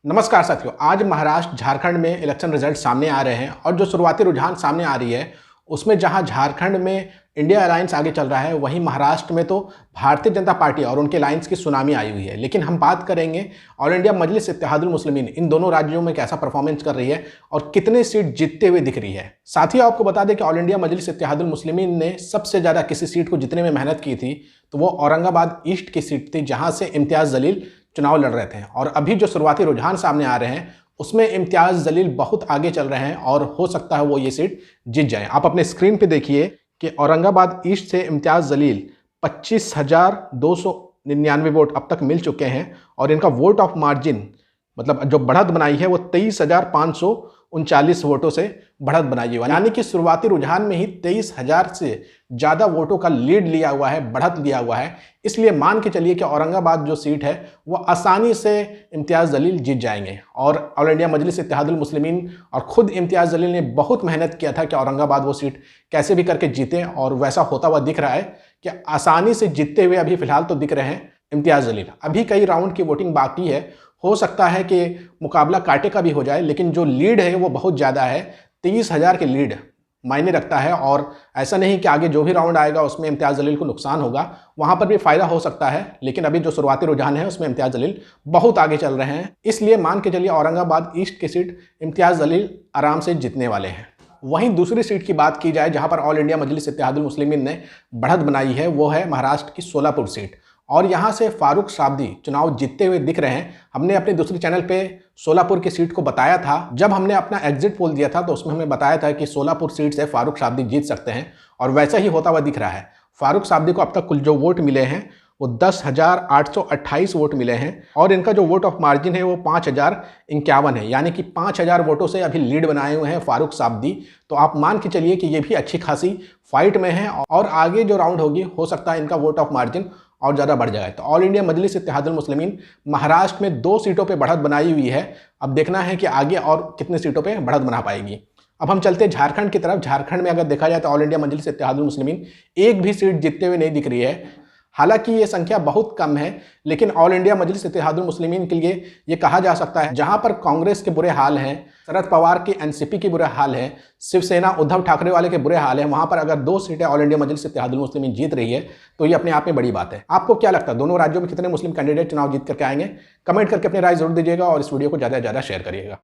नमस्कार साथियों, आज महाराष्ट्र झारखंड में इलेक्शन रिजल्ट सामने आ रहे हैं और जो शुरुआती रुझान सामने आ रही है उसमें जहां झारखंड में इंडिया अलायंस आगे चल रहा है, वहीं महाराष्ट्र में तो भारतीय जनता पार्टी और उनके अलायंस की सुनामी आई हुई है। लेकिन हम बात करेंगे ऑल इंडिया मजलिस इत्तेहादुल मुस्लिमीन इन दोनों राज्यों में कैसा परफॉर्मेंस कर रही है और कितने सीट जीतते हुए दिख रही है। साथ ही आपको बता दें कि ऑल इंडिया मजलिस इत्तेहादुल मुस्लिमीन ने सबसे ज़्यादा किसी सीट को जीतने में मेहनत की थी तो वो औरंगाबाद ईस्ट की सीट थी, जहाँ से इम्तियाज़ जलील चुनाव लड़ रहे थे। और अभी जो शुरुआती रुझान सामने आ रहे हैं उसमें इम्तियाज़ जलील बहुत आगे चल रहे हैं और हो सकता है वो ये सीट जीत जाए। आप अपने स्क्रीन पे देखिए कि औरंगाबाद ईस्ट से इम्तियाज़ जलील 25,299 वोट अब तक मिल चुके हैं और इनका वोट ऑफ मार्जिन मतलब जो बढ़त बनाई है वो 23,539 वोटों से बढ़त बनाई है। यानी कि शुरुआती रुझान में ही 23,000 से ज़्यादा वोटों का लीड लिया हुआ है, बढ़त लिया हुआ है। इसलिए मान के चलिए कि औरंगाबाद जो सीट है वो आसानी से इम्तियाज़ जलील जीत जाएंगे। और ऑल इंडिया मजलिस इत्तेहादुल मुस्लिमीन और ख़ुद इम्तियाज़ जलील ने बहुत मेहनत किया था कि औरंगाबाद वो सीट कैसे भी करके जीते, और वैसा होता हुआ दिख रहा है कि आसानी से जीतते हुए अभी फ़िलहाल तो दिख रहे हैं इम्तियाज़ जलील। अभी कई राउंड की वोटिंग बाकी है, हो सकता है कि मुकाबला कांटे का भी हो जाए, लेकिन जो लीड है वो बहुत ज़्यादा है। 23,000 के लीड मायने रखता है और ऐसा नहीं कि आगे जो भी राउंड आएगा उसमें इम्तियाज़ जलील को नुकसान होगा, वहाँ पर भी फ़ायदा हो सकता है। लेकिन अभी जो शुरुआती रुझान है उसमें इम्तियाज़ जलील बहुत आगे चल रहे हैं, इसलिए मान के चलिए औरंगाबाद ईस्ट की सीट इम्तियाज़ जलील आराम से जीतने वाले हैं। वहीं दूसरी सीट की बात की जाए जहाँ पर ऑल इंडिया मजलिस इत्तेहादुल मुस्लिमीन ने बढ़त बनाई है, वो है महाराष्ट्र की सोलापुर सीट। और यहाँ से फारूक शाब्दी चुनाव जीतते हुए दिख रहे हैं। हमने अपने दूसरे चैनल पे सोलापुर की सीट को बताया था, जब हमने अपना एग्जिट पोल दिया था तो उसमें हमने बताया था कि सोलापुर सीट से फारूक शाब्दी जीत सकते हैं, और वैसा ही होता हुआ दिख रहा है। फारूक शाब्दी को अब तक कुल जो वोट मिले हैं वो 10,828 वोट मिले हैं और इनका जो वोट ऑफ मार्जिन है वो 5,051 है, यानी कि 5,000 वोटों से अभी लीड बनाए हुए हैं फारूक शाब्दी। तो आप मान के चलिए कि ये भी अच्छी खासी फाइट में है और आगे जो राउंड होगी हो सकता है इनका वोट ऑफ मार्जिन और ज़्यादा बढ़ जाए। तो ऑल इंडिया मजलिस इत्तेहादुल मुस्लिमीन महाराष्ट्र में 2 सीटों पे बढ़त बनाई हुई है। अब देखना है कि आगे और कितने सीटों पे बढ़त बना पाएगी। अब हम चलते हैं झारखंड की तरफ। झारखंड में अगर देखा जाए तो ऑल इंडिया मजलिस इत्तेहादुल मुस्लिमीन एक भी सीट जीतते हुए नहीं दिख रही है। हालांकि ये संख्या बहुत कम है, लेकिन ऑल इंडिया मजलिस इत्तेहादुल मुस्लिमीन के लिए ये कहा जा सकता है जहां पर कांग्रेस के बुरे हाल हैं, शरद पवार की एनसीपी के बुरे हाल है, शिवसेना उद्धव ठाकरे वाले के बुरे हाल है, वहां पर अगर 2 सीटें ऑल इंडिया मजलिस इत्तेहादुल मुस्लिमीन जीत रही है तो ये अपने आप में बड़ी बात है। आपको क्या लगता है दोनों राज्यों में कितने मुस्लिम कैंडिडेट चुनाव जीत करके आएंगे? कमेंट करके अपनी राय जरूर दीजिएगा और इस वीडियो को ज़्यादा से ज़्यादा शेयर करिएगा।